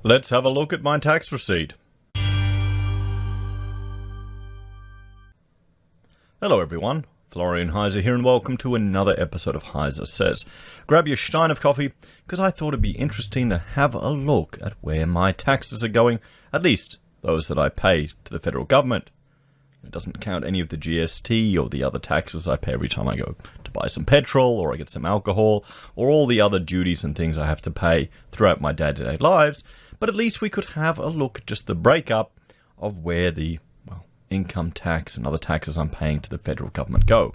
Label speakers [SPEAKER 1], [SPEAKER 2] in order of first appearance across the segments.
[SPEAKER 1] Let's have a look at my tax receipt. Hello everyone, Florian.Heise here, and welcome to another episode of HeiseSays. Grab your stein of coffee, because I thought it'd be interesting to have a look at where my taxes are going, at least those that I pay to the federal government. It doesn't count any of the GST or the other taxes I pay every time I go to buy some petrol or I get some alcohol, or all the other duties and things I have to pay throughout my day-to-day lives. But at least we could have a look at just the breakup of where the income tax and other taxes I'm paying to the federal government go.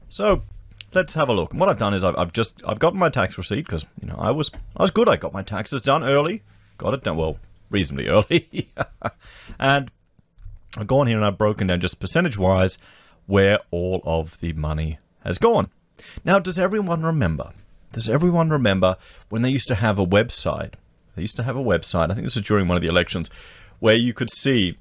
[SPEAKER 1] So let's have a look. And what I've done is I've gotten my tax receipt because I was good. I got my taxes done early, got it done reasonably early, and I've gone here and I've broken down just percentage wise where all of the money has gone. Now, does everyone remember? When they used to have a website? They used to have a website, I think this was during one of the elections, where you could see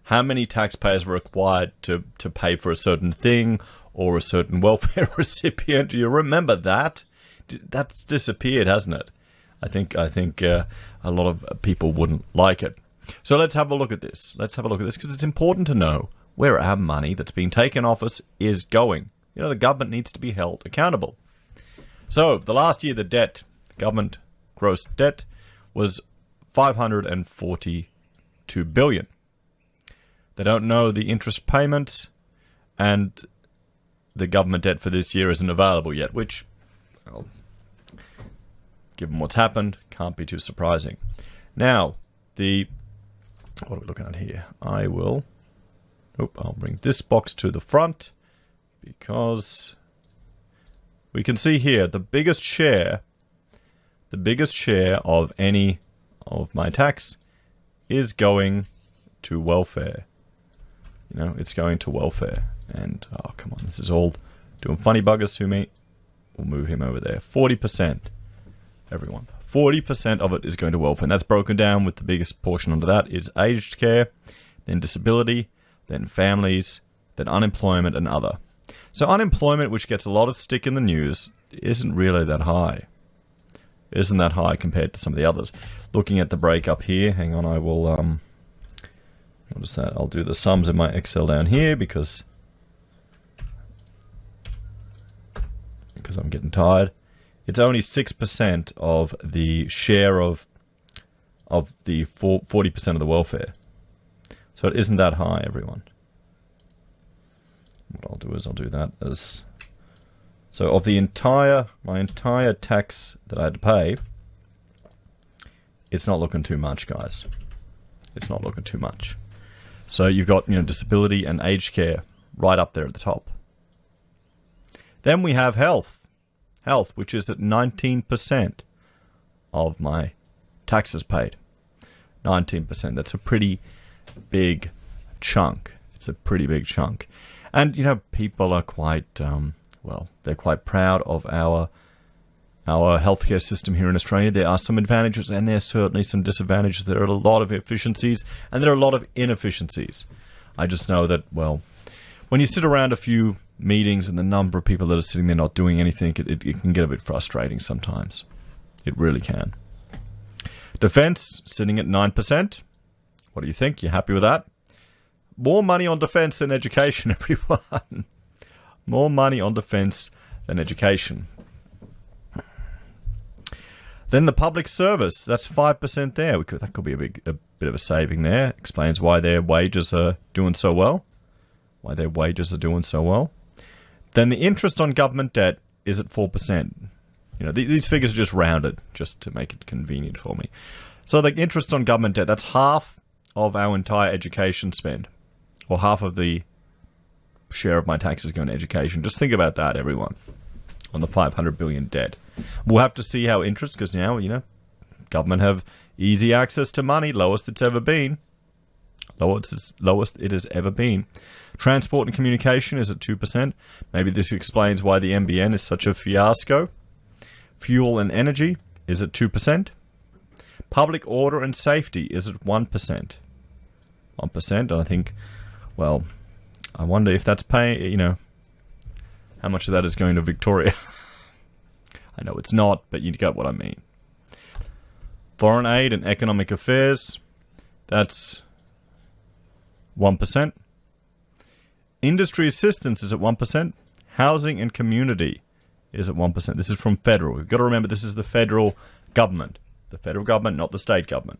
[SPEAKER 1] how many taxpayers were required to pay for a certain thing or a certain welfare recipient. Do you remember that? That's disappeared, hasn't it? I think a lot of people wouldn't like it. So let's have a look at this. Because it's important to know where our money that's being taken off us is going. The government needs to be held accountable. So the last year, the government gross debt was $542 billion. They don't know the interest payments, and the government debt for this year isn't available yet, which, well, given what's happened, can't be too surprising. Now, what are we looking at here? I'll bring this box to the front, because we can see here the biggest share of any of my tax is going to welfare. It's going to welfare. And, oh, come on, this is all doing funny buggers to me. We'll move him over there. 40%, everyone. 40% of it is going to welfare. And that's broken down with the biggest portion under that is aged care, then disability, then families, then unemployment and other. So unemployment, which gets a lot of stick in the news, isn't really that high. Isn't that high compared to some of the others. Looking at the breakup here, hang on, I will, notice that I'll do the sums in my Excel down here because I'm getting tired. It's only 6% of the share of the 40% of the welfare. So it isn't that high, everyone. What I'll do is I'll do that as... So of my entire tax that I had to pay, it's not looking too much, guys. It's not looking too much. So you've got, disability and aged care right up there at the top. Then we have health, which is at 19% of my taxes paid. 19%. That's a pretty big chunk. It's a pretty big chunk. And, people are quite, they're quite proud of our healthcare system here in Australia. There are some advantages and there are certainly some disadvantages. There are a lot of efficiencies and there are a lot of inefficiencies. I just know that, when you sit around a few meetings and the number of people that are sitting there not doing anything, it can get a bit frustrating sometimes. It really can. Defense, sitting at 9%. What do you think? You happy with that? More money on defense than education, everyone. More money on defense than education. Then the public service, that's 5% there. That could be a bit of a saving there. Explains why their wages are doing so well. Then the interest on government debt is at 4%. These figures are just rounded, just to make it convenient for me. So the interest on government debt, that's half of our entire education spend, or half of the share of my taxes going to education. Just think about that, everyone, on the $500 billion debt. We'll have to see how interest, because now, government have easy access to money, lowest it's ever been. Lowest it has ever been. Transport and communication is at 2%. Maybe this explains why the NBN is such a fiasco. Fuel and energy is at 2%. Public order and safety is at 1%. 1%, and I think, I wonder if that's paying, how much of that is going to Victoria. I know it's not, but you get what I mean. Foreign aid and economic affairs, that's 1%. Industry assistance is at 1%. Housing and community is at 1%. This is from federal. You've got to remember this is the federal government. The federal government, not the state government.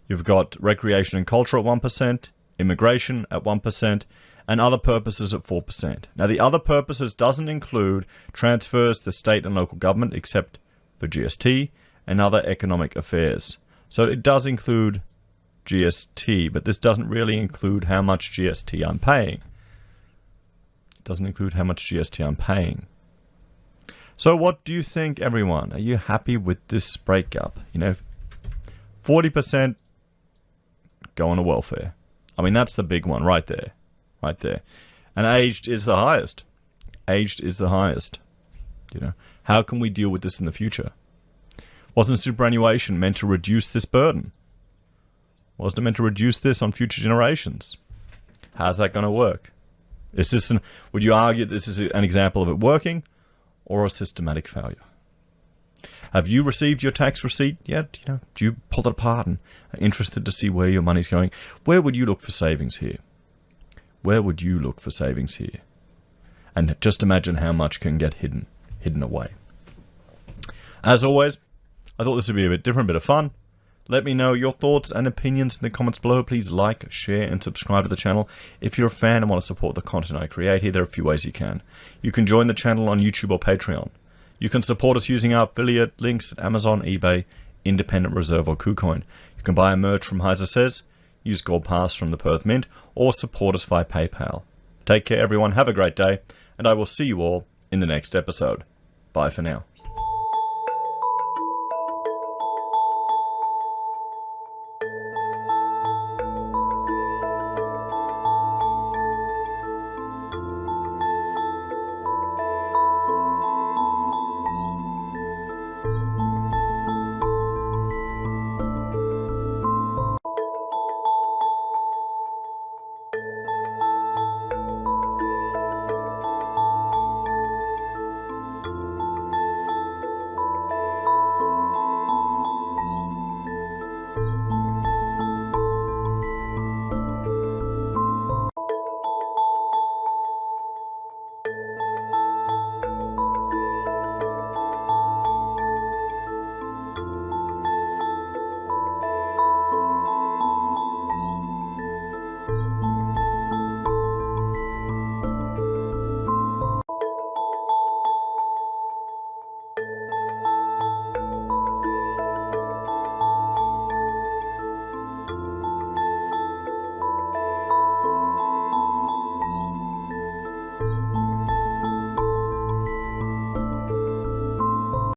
[SPEAKER 1] You've got recreation and culture at 1%, immigration at 1%, and other purposes at 4%. Now, the other purposes doesn't include transfers to state and local government, except for GST and other economic affairs. So it does include GST, but this doesn't really include how much GST I'm paying. It doesn't include how much GST I'm paying. So what do you think, everyone? Are you happy with this breakup? 40% go on to welfare. I mean, that's the big one right there. Right there. And aged is the highest. Aged is the highest. How can we deal with this in the future? Wasn't superannuation meant to reduce this burden? Wasn't it meant to reduce this on future generations? How's that going to work? Would you argue this is an example of it working or a systematic failure? Have you received your tax receipt yet? Do you pull it apart and are interested to see where your money's going? Where would you look for savings here? Where would you look for savings here? And just imagine how much can get hidden away. As always, I thought this would be a bit different, a bit of fun. Let me know your thoughts and opinions in the comments below. Please like, share, and subscribe to the channel. If you're a fan and want to support the content I create here, there are a few ways you can. You can join the channel on YouTube or Patreon. You can support us using our affiliate links at Amazon, eBay, Independent Reserve, or Kucoin. You can buy a merch from HeiseSays, use Gold Pass from the Perth Mint, or support us via PayPal. Take care, everyone. Have a great day, and I will see you all in the next episode. Bye for now.